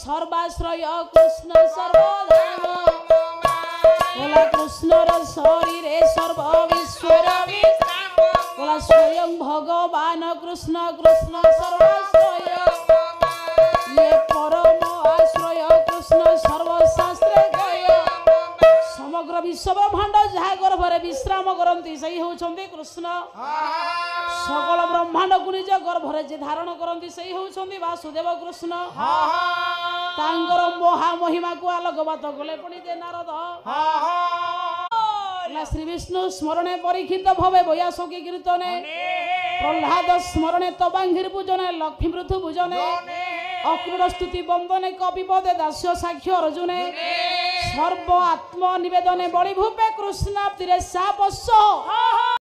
सर्वाश्रय कृष्ण सर्वधाम बोला कृष्णर शरीरे सर्व विश्वर बोला स्वयं भगवान कृष्ण कृष्ण सर्वाश्रय ये परम आश्रय कृष्ण सर्वशास्त्र गय समग्र विश्व ब्रह्मांड जहाँ गर्भरे विश्राम करती से होउछन्ति कृष्ण सकल ब्रह्मांड को निज गर्भरे जे धारण करती से होउछन्ति वासुदेव कृष्ण तांकर महामहिमा को आलोकपात कले पणिते नारद श्री विष्णु स्मरणे परीक्षित भवे बयासकी कीर्तने प्रह्लाद स्मरणे तबांघिर पूजने लक्ष्मी पृथु पूजने अक्रूर स्तुति बंदने कपिपदे दास्य साक्ष्य अर्जुने सर्व आत्म निवेदने बलि भूपे कृष्णाप्तिरे सापस्स